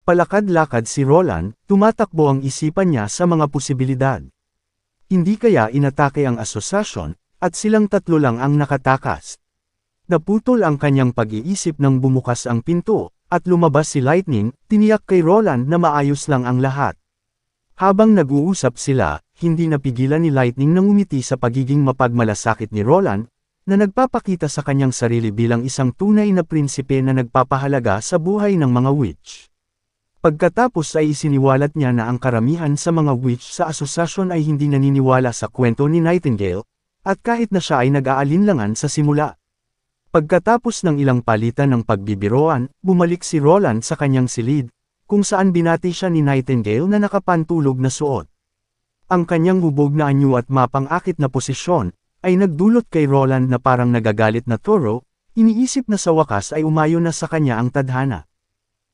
Palakad-lakad si Roland, tumatakbo ang isipan niya sa mga posibilidad. Hindi kaya inatake ang asosasyon, at silang tatlo lang ang nakatakas. Naputol ang kanyang pag-iisip nang bumukas ang pinto, at lumabas si Lightning, tiniyak kay Roland na maayos lang ang lahat. Habang nag-uusap sila, hindi napigilan ni Lightning na ngumiti sa pagiging mapagmalasakit ni Roland, na nagpapakita sa kanyang sarili bilang isang tunay na prinsipe na nagpapahalaga sa buhay ng mga witch. Pagkatapos ay isiniwalat niya na ang karamihan sa mga witch sa asosasyon ay hindi naniniwala sa kwento ni Nightingale, at kahit na siya ay nag-aalinlangan sa simula. Pagkatapos ng ilang palitan ng pagbibiroan, bumalik si Roland sa kanyang silid, kung saan binati siya ni Nightingale na nakapantulog na suot. Ang kanyang hubog na anyo at mapang-akit na posisyon, ay nagdulot kay Roland na parang nagagalit na toro, iniisip na sa wakas ay umayo na sa kanya ang tadhana.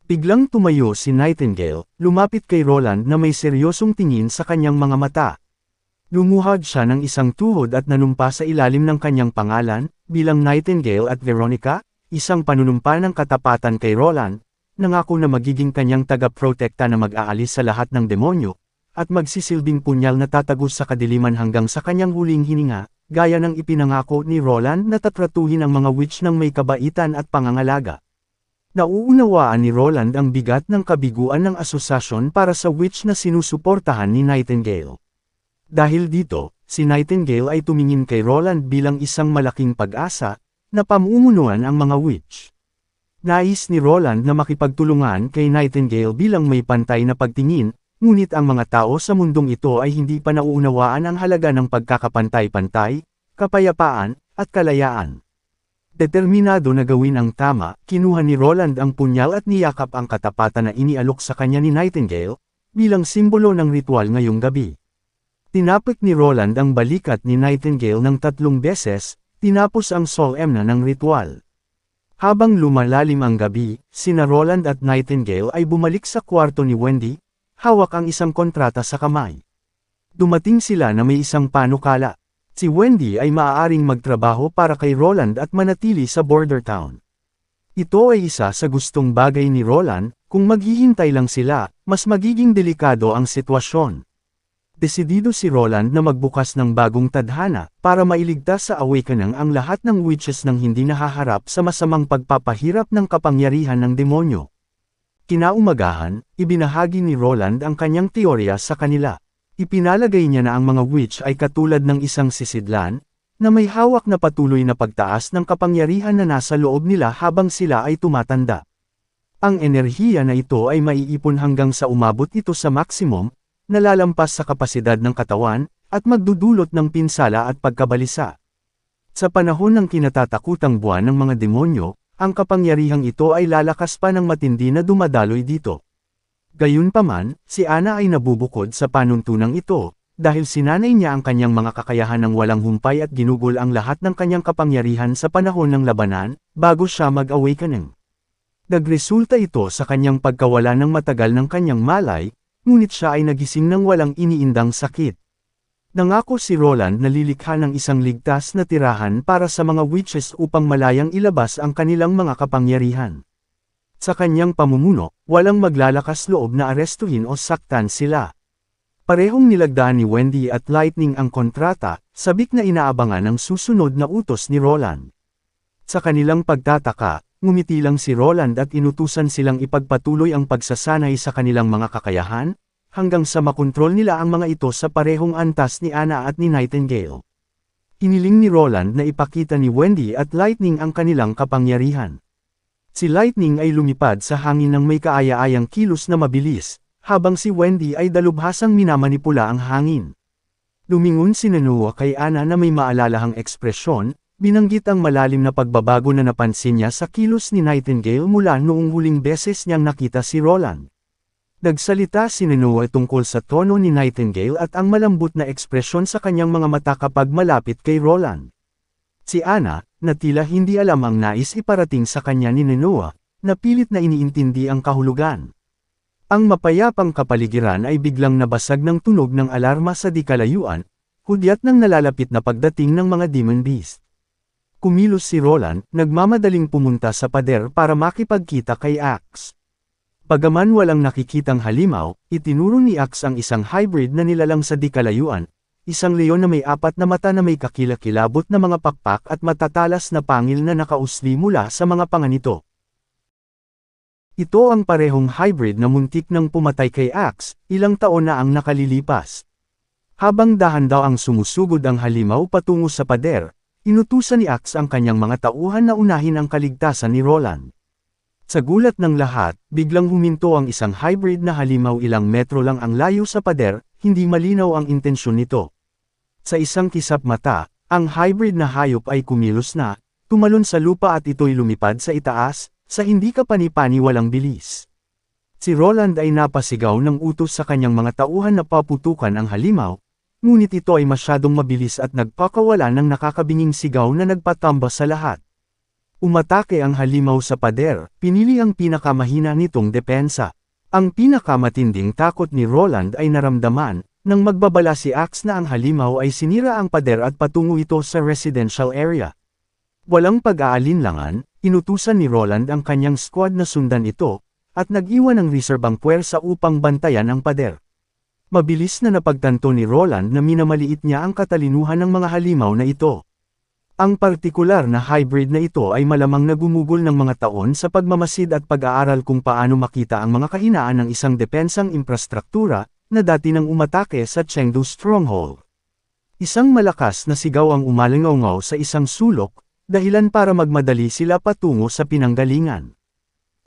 Biglang tumayo si Nightingale, lumapit kay Roland na may seryosong tingin sa kanyang mga mata. Lumuhad siya ng isang tuhod at nanumpa sa ilalim ng kanyang pangalan, bilang Nightingale at Veronica, isang panunumpa ng katapatan kay Roland, nangako na magiging kanyang taga-protekta na mag-aalis sa lahat ng demonyo, at magsisilbing punyal na tatagos sa kadiliman hanggang sa kanyang huling hininga, gaya ng ipinangako ni Roland na tatratuhin ang mga witch ng may kabaitan at pangangalaga. Nauunawaan ni Roland ang bigat ng kabiguan ng asosasyon para sa witch na sinusuportahan ni Nightingale. Dahil dito, si Nightingale ay tumingin kay Roland bilang isang malaking pag-asa, na pamumunuan ang mga witch. Nais ni Roland na makipagtulungan kay Nightingale bilang may pantay na pagtingin, ngunit ang mga tao sa mundong ito ay hindi pa nauunawaan ang halaga ng pagkakapantay-pantay, kapayapaan, at kalayaan. Determinado na gawin ang tama, kinuha ni Roland ang punyal at niyakap ang katapatan na inialok sa kanya ni Nightingale, bilang simbolo ng ritual ngayong gabi. Tinapik ni Roland ang balikat ni Nightingale ng 3 beses, tinapos ang solemna ng ritual. Habang lumalalim ang gabi, sina Roland at Nightingale ay bumalik sa kwarto ni Wendy, hawak ang isang kontrata sa kamay. Dumating sila na may isang panukala. Si Wendy ay maaaring magtrabaho para kay Roland at manatili sa border town. Ito ay isa sa gustong bagay ni Roland, kung maghihintay lang sila, mas magiging delikado ang sitwasyon. Desidido si Roland na magbukas ng bagong tadhana, para mailigtas sa awakening ang lahat ng witches nang hindi nahaharap sa masamang pagpapahirap ng kapangyarihan ng demonyo. Kinaumagahan, ibinahagi ni Roland ang kanyang teorya sa kanila. Ipinalagay niya na ang mga witch ay katulad ng isang sisidlan, na may hawak na patuloy na pagtaas ng kapangyarihan na nasa loob nila habang sila ay tumatanda. Ang enerhiya na ito ay maiipon hanggang sa umabot ito sa maximum, nalalampas sa kapasidad ng katawan, at magdudulot ng pinsala at pagkabalisa. Sa panahon ng kinatatakutang buwan ng mga demonyo, ang kapangyarihang ito ay lalakas pa ng matindi na dumadaloy dito. Gayunpaman, si Anna ay nabubukod sa panuntunang ito, dahil sinanay niya ang kanyang mga kakayahan ng walang humpay at ginugol ang lahat ng kanyang kapangyarihan sa panahon ng labanan, bago siya mag-awakening. Nagresulta ito sa kanyang pagkawala ng matagal ng kanyang malay, ngunit siya ay nagising ng walang iniindang sakit. Nangako si Roland na lilikha ng isang ligtas na tirahan para sa mga witches upang malayang ilabas ang kanilang mga kapangyarihan. Sa kanyang pamumuno, walang maglalakas loob na arestuhin o saktan sila. Parehong nilagdaan ni Wendy at Lightning ang kontrata, sabik na inaabangan ang susunod na utos ni Roland. Sa kanilang pagtataka, ngumiti lang si Roland at inutusan silang ipagpatuloy ang pagsasanay sa kanilang mga kakayahan, hanggang sa makontrol nila ang mga ito sa parehong antas ni Anna at ni Nightingale. Hiniling ni Roland na ipakita ni Wendy at Lightning ang kanilang kapangyarihan. Si Lightning ay lumipad sa hangin ng may kaaya-ayang kilos na mabilis, habang si Wendy ay dalubhasang minamanipula ang hangin. Lumingon si Noah kay Anna na may maalalahang ekspresyon, binanggit ang malalim na pagbabago na napansin niya sa kilos ni Nightingale mula noong huling beses niyang nakita si Roland. Nagsalita si Noah tungkol sa tono ni Nightingale at ang malambot na ekspresyon sa kanyang mga mata kapag malapit kay Roland. Si Anna, na tila hindi alam ang nais iparating sa kanya ni Noah, napilit na iniintindi ang kahulugan. Ang mapayapang kapaligiran ay biglang nabasag ng tunog ng alarma sa di kalayuan, hudyat ng nalalapit na pagdating ng mga demon beast. Kumilos si Roland, nagmamadaling pumunta sa pader para makipagkita kay Axe. Bagaman walang nakikitang halimaw, itinuro ni Axe ang isang hybrid na nilalang sa di kalayuan, isang leon na may 4 na mata na may kakilakilabot na mga pakpak at matatalas na pangil na nakausli mula sa mga panga nito. Ito ang parehong hybrid na muntik nang pumatay kay Axe, ilang taon na ang nakalilipas. Habang dahan-daw ang sumusugod ang halimaw patungo sa pader, inutusan ni Axe ang kanyang mga tauhan na unahin ang kaligtasan ni Roland. Sa gulat ng lahat, biglang huminto ang isang hybrid na halimaw, ilang metro lang ang layo sa pader, hindi malinaw ang intensyon nito. Sa isang kisap mata, ang hybrid na hayop ay kumilos na, tumalon sa lupa at ito'y lumipad sa itaas, sa hindi kapani-paniwalang bilis. Si Roland ay napasigaw ng utos sa kanyang mga tauhan na paputukan ang halimaw, ngunit ito ay masyadong mabilis at nagpakawala ng nakakabinging sigaw na nagpatamba sa lahat. Umatake ang halimaw sa pader, pinili ang pinakamahina nitong depensa. Ang pinakamatinding takot ni Roland ay naramdaman, nang magbabala si Axe na ang halimaw ay sinira ang pader at patungo ito sa residential area. Walang pag-aalinlangan, inutusan ni Roland ang kanyang squad na sundan ito, at nag-iwan ng reserbang puwersa upang bantayan ang pader. Mabilis na napagtanto ni Roland na minamaliit niya ang katalinuhan ng mga halimaw na ito. Ang partikular na hybrid na ito ay malamang nagumugol ng mga taon sa pagmamasid at pag-aaral kung paano makita ang mga kahinaan ng isang depensang infrastruktura, na dati nang umatake sa Chengdu Stronghold. Isang malakas na sigaw ang umalingaw sa isang sulok, dahilan para magmadali sila patungo sa pinanggalingan.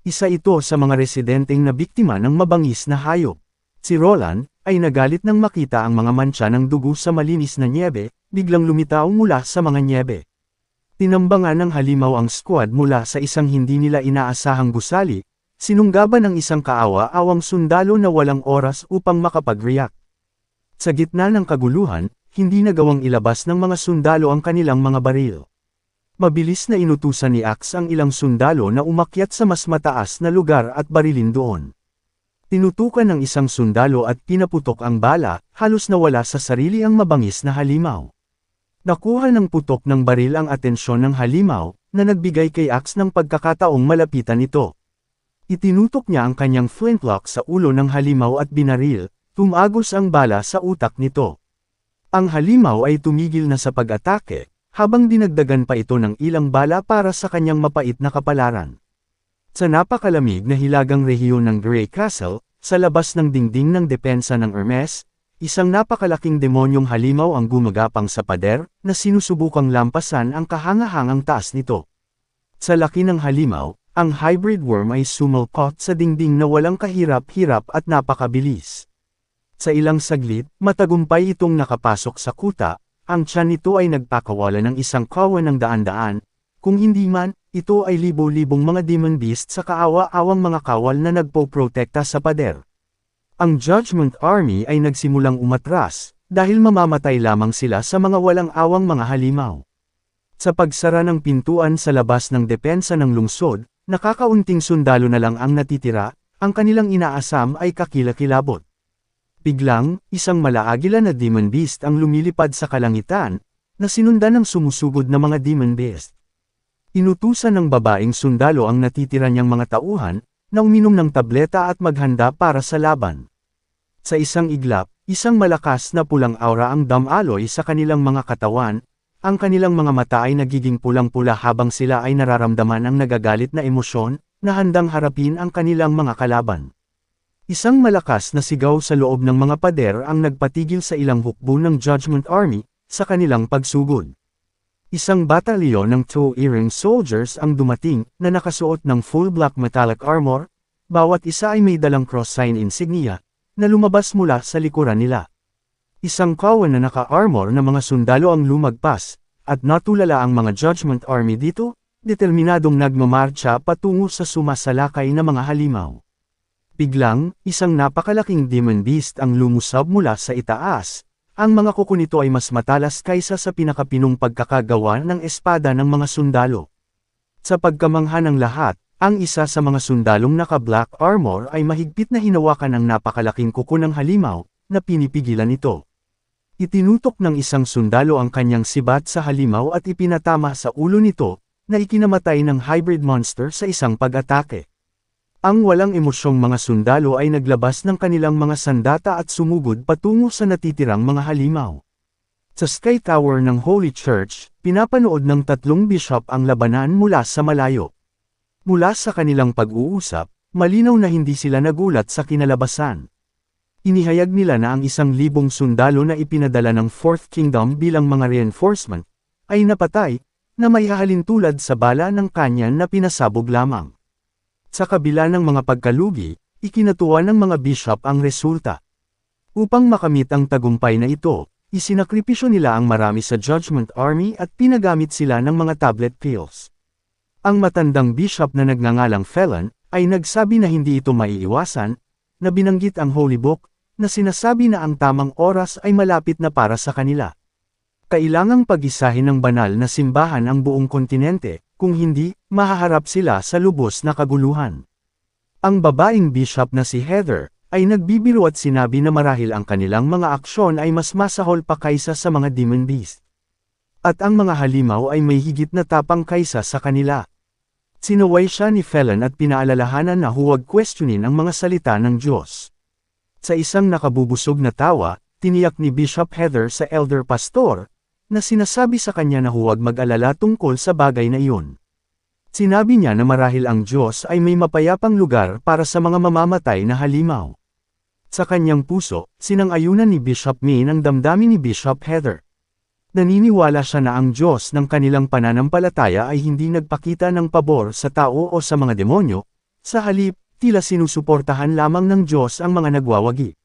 Isa ito sa mga residenteng na biktima ng mabangis na hayop. Si Roland ay nagalit nang makita ang mga mantsa ng dugo sa malinis na nyebe, biglang lumitaw mula sa mga nyebe. Tinambangan ng halimaw ang squad mula sa isang hindi nila inaasahang gusali, sinunggaban ng isang kaawa-awang sundalo na walang oras upang makapag-react. Sa gitna ng kaguluhan, hindi nagawang ilabas ng mga sundalo ang kanilang mga baril. Mabilis na inutusan ni Axe ang ilang sundalo na umakyat sa mas mataas na lugar at barilin doon. Tinutukan ng isang sundalo at pinaputok ang bala, halos nawala sa sarili ang mabangis na halimaw. Nakuha ng putok ng baril ang atensyon ng halimaw, na nagbigay kay Axe ng pagkakataong malapitan ito. Itinutok niya ang kanyang flintlock sa ulo ng halimaw at binaril, tumagos ang bala sa utak nito. Ang halimaw ay tumigil na sa pag-atake, habang dinagdagan pa ito ng ilang bala para sa kanyang mapait na kapalaran. Sa napakalamig na hilagang rehiyon ng Grey Castle, sa labas ng dingding ng depensa ng Hermes, isang napakalaking demonyong halimaw ang gumagapang sa pader, na sinusubukang lampasan ang kahangahangang taas nito. Sa laki ng halimaw, ang hybrid worm ay sumalpot sa dingding na walang kahirap-hirap at napakabilis. Sa ilang saglit, matagumpay itong nakapasok sa kuta, ang tiyan nito ay nagpakawala ng isang kawan ng daan-daan, kung hindi man, ito ay libo-libong mga demon beast sa kaawa-awang mga kawal na nagpoprotekta sa pader. Ang Judgment Army ay nagsimulang umatras, dahil mamamatay lamang sila sa mga walang awang mga halimaw. Sa pagsara ng pintuan sa labas ng depensa ng lungsod, nakakaunting sundalo na lang ang natitira, ang kanilang inaasam ay kakilakilabot. Biglang, isang malaagila na demon beast ang lumilipad sa kalangitan, na sinundan ng sumusugod na mga demon beast. Inutusan ng babaeng sundalo ang natitira niyang mga tauhan, na uminom ng tableta at maghanda para sa laban. Sa isang iglap, isang malakas na pulang aura ang damaloy sa kanilang mga katawan, ang kanilang mga mata ay nagiging pulang-pula habang sila ay nararamdaman ang nagagalit na emosyon, na handang harapin ang kanilang mga kalaban. Isang malakas na sigaw sa loob ng mga pader ang nagpatigil sa ilang hukbo ng Judgment Army, sa kanilang pagsugod. Isang batalyon ng two-earing soldiers ang dumating, na nakasuot ng full black metallic armor, bawat isa ay may dalang cross sign insignia, na lumabas mula sa likuran nila. Isang kawan na naka-armor na mga sundalo ang lumagpas, at natulala ang mga Judgment Army dito, determinadong nagmamarcha patungo sa sumasalakay na mga halimaw. Biglang, isang napakalaking demon beast ang lumusab mula sa itaas. Ang mga kuko nito ay mas matalas kaysa sa pinakapinong pagkakagawa ng espada ng mga sundalo. Sa pagkamangha ng lahat, ang isa sa mga sundalong naka-black armor ay mahigpit na hinawakan ang napakalaking kuko ng halimaw, na pinipigilan ito. Itinutok ng isang sundalo ang kanyang sibat sa halimaw at ipinatama sa ulo nito, na ikinamatay ng hybrid monster sa isang pag-atake. Ang walang emosyong mga sundalo ay naglabas ng kanilang mga sandata at sumugod patungo sa natitirang mga halimaw. Sa Sky Tower ng Holy Church, pinapanood ng 3 bishop ang labanan mula sa malayo. Mula sa kanilang pag-uusap, malinaw na hindi sila nagulat sa kinalabasan. Inihayag nila na ang 1,000 sundalo na ipinadala ng Fourth Kingdom bilang mga reinforcement, ay napatay, na may hahalintulad sa bala ng kanyan na pinasabog lamang. Sa kabila ng mga pagkalugi, ikinatuwa ng mga bishop ang resulta. Upang makamit ang tagumpay na ito, isinakripisyo nila ang marami sa Judgment Army at pinagamit sila ng mga tablet pills. Ang matandang bishop na nagngangalang Felon, ay nagsabi na hindi ito maiiwasan, na binanggit ang Holy Book, na sinasabi na ang tamang oras ay malapit na para sa kanila. Kailangang pag-isahin ng banal na simbahan ang buong kontinente, kung hindi, mahaharap sila sa lubos na kaguluhan. Ang babaeng bishop na si Heather, ay nagbibiro at sinabi na marahil ang kanilang mga aksyon ay mas masahol pa kaysa sa mga demon beast. At ang mga halimaw ay may higit na tapang kaysa sa kanila. Sinuway siya ni Felon at pinaalalahanan na huwag questionin ang mga salita ng Diyos. Sa isang nakabubusog na tawa, tiniyak ni Bishop Heather sa elder pastor, na sinasabi sa kanya na huwag mag-alala tungkol sa bagay na iyon. Sinabi niya na marahil ang Diyos ay may mapayapang lugar para sa mga mamamatay na halimaw. Sa kanyang puso, sinang-ayunan ni Bishop Min ang damdamin ni Bishop Heather. Naniniwala siya na ang Diyos ng kanilang pananampalataya ay hindi nagpakita ng pabor sa tao o sa mga demonyo, sa halip, tila sinusuportahan lamang ng Diyos ang mga nagwawagi.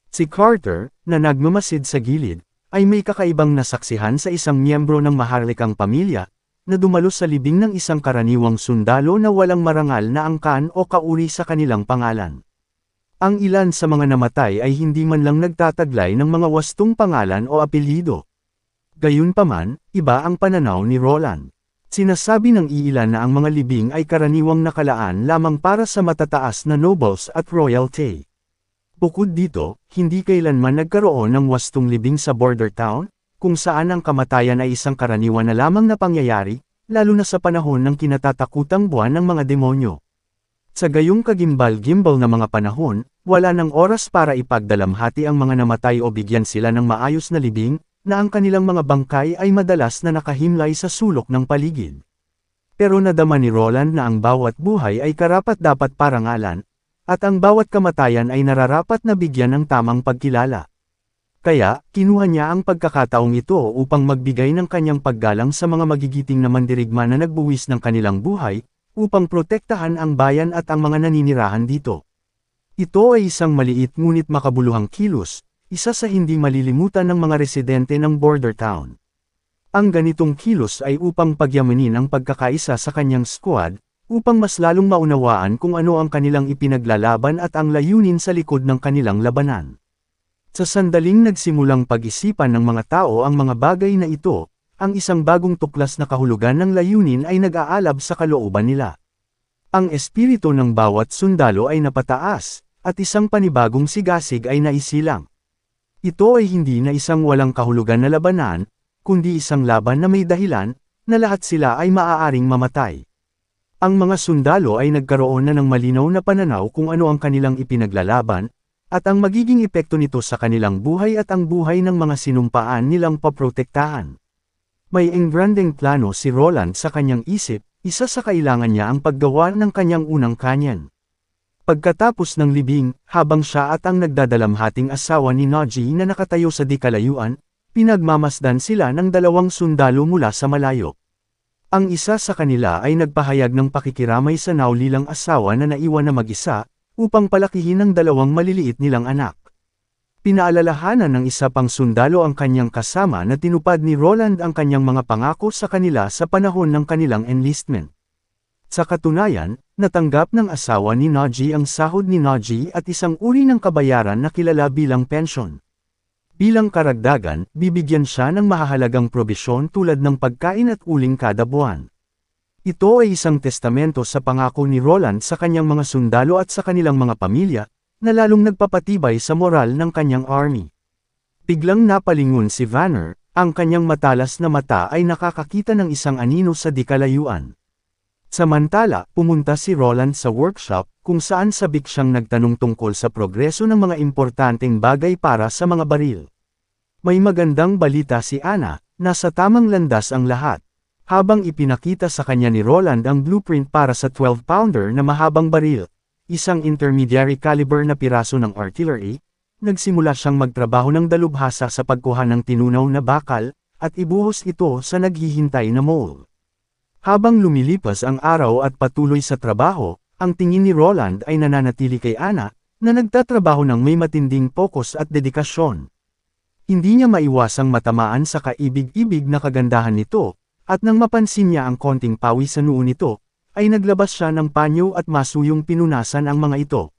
Si Carter, na nagmamasid sa gilid, ay may kakaibang nasaksihan sa isang miyembro ng maharlikang pamilya, na dumalo sa libing ng isang karaniwang sundalo na walang marangal na angkan o kauri sa kanilang pangalan. Ang ilan sa mga namatay ay hindi man lang nagtataglay ng mga wastong pangalan o apelyido. Gayunpaman, iba ang pananaw ni Roland. Sinasabi ng iilan na ang mga libing ay karaniwang nakalaan lamang para sa matataas na nobles at royalty. Bukod dito, hindi kailanman nagkaroon ng wastong libing sa border town, kung saan ang kamatayan ay isang karaniwan na lamang na pangyayari, lalo na sa panahon ng kinatatakutang buwan ng mga demonyo. Sa gayong kagimbal-gimbal na mga panahon, wala ng oras para ipagdalamhati ang mga namatay o bigyan sila ng maayos na libing, na ang kanilang mga bangkay ay madalas na nakahimlay sa sulok ng paligid. Pero nadama ni Roland na ang bawat buhay ay karapat-dapat parangalan, at ang bawat kamatayan ay nararapat na bigyan ng tamang pagkilala. Kaya, kinuha niya ang pagkakataong ito upang magbigay ng kanyang paggalang sa mga magigiting na mandirigma na nagbuwis ng kanilang buhay, upang protektahan ang bayan at ang mga naninirahan dito. Ito ay isang maliit ngunit makabuluhang kilos, isa sa hindi malilimutan ng mga residente ng border town. Ang ganitong kilos ay upang pagyamanin ang pagkakaisa sa kanyang squad, upang mas lalong maunawaan kung ano ang kanilang ipinaglalaban at ang layunin sa likod ng kanilang labanan. Sa sandaling nagsimulang pag-isipan ng mga tao ang mga bagay na ito, ang isang bagong tuklas na kahulugan ng layunin ay nag-aalab sa kalooban nila. Ang espiritu ng bawat sundalo ay napataas, at isang panibagong sigasig ay naisilang. Ito ay hindi na isang walang kahulugan na labanan, kundi isang laban na may dahilan, na lahat sila ay maaaring mamatay. Ang mga sundalo ay nagkaroon na ng malinaw na pananaw kung ano ang kanilang ipinaglalaban, at ang magiging epekto nito sa kanilang buhay at ang buhay ng mga sinumpaan nilang paprotektahan. May engrandeng plano si Roland sa kanyang isip, isa sa kailangan niya ang paggawa ng kanyang unang kanyan. Pagkatapos ng libing, habang siya at ang nagdadalamhating asawa ni Naji na nakatayo sa di-kalayuan, pinagmamasdan sila ng 2 sundalo mula sa malayo. Ang isa sa kanila ay nagpahayag ng pakikiramay sa naulilang asawa na naiwan na mag-isa, upang palakihin ang 2 maliliit nilang anak. Pinaalalahanan ng isa pang sundalo ang kanyang kasama na tinupad ni Roland ang kanyang mga pangako sa kanila sa panahon ng kanilang enlistment. Sa katunayan, natanggap ng asawa ni Naji ang sahod ni Naji at isang uri ng kabayaran na kilala bilang pensyon. Bilang karagdagan, bibigyan siya ng mahahalagang probisyon tulad ng pagkain at uling kada buwan. Ito ay isang testamento sa pangako ni Roland sa kanyang mga sundalo at sa kanilang mga pamilya, na lalong nagpapatibay sa moral ng kanyang army. Biglang napalingon si Vanner, ang kanyang matalas na mata ay nakakakita ng isang anino sa di-kalayuan. Samantala, pumunta si Roland sa workshop, kung saan sabik siyang nagtanong tungkol sa progreso ng mga importanteng bagay para sa mga baril. May magandang balita si Anna, nasa tamang landas ang lahat. Habang ipinakita sa kanya ni Roland ang blueprint para sa 12-pounder na mahabang baril, isang intermediary caliber na piraso ng artillery, nagsimula siyang magtrabaho ng dalubhasa sa pagkuha ng tinunaw na bakal, at ibuhos ito sa naghihintay na mole. Habang lumilipas ang araw at patuloy sa trabaho, ang tingin ni Roland ay nananatili kay Anna, na nagtatrabaho ng may matinding pokus at dedikasyon. Hindi niya maiwasang matamaan sa kaibig-ibig na kagandahan nito, at nang mapansin niya ang konting pawi sa noo nito, ay naglabas siya ng panyo at masuyong pinunasan ang mga ito.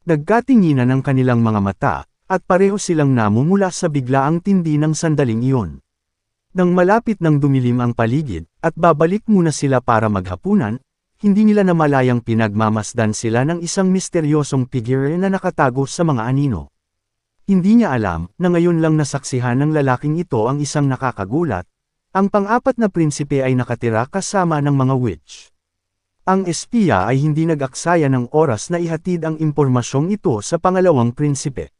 Nagkatinginan ang kanilang mga mata, at pareho silang namumula sa biglaang tindi ng sandaling iyon. Nang malapit nang dumilim ang paligid, at babalik muna sila para maghapunan, hindi nila namalayang pinagmamasdan sila ng isang misteryosong figure na nakatago sa mga anino. Hindi niya alam, na ngayon lang nasaksihan ng lalaking ito ang isang nakakagulat, ang pang-apat na prinsipe ay nakatira kasama ng mga witch. Ang espiya ay hindi nag-aksaya ng oras na ihatid ang impormasyong ito sa pangalawang prinsipe.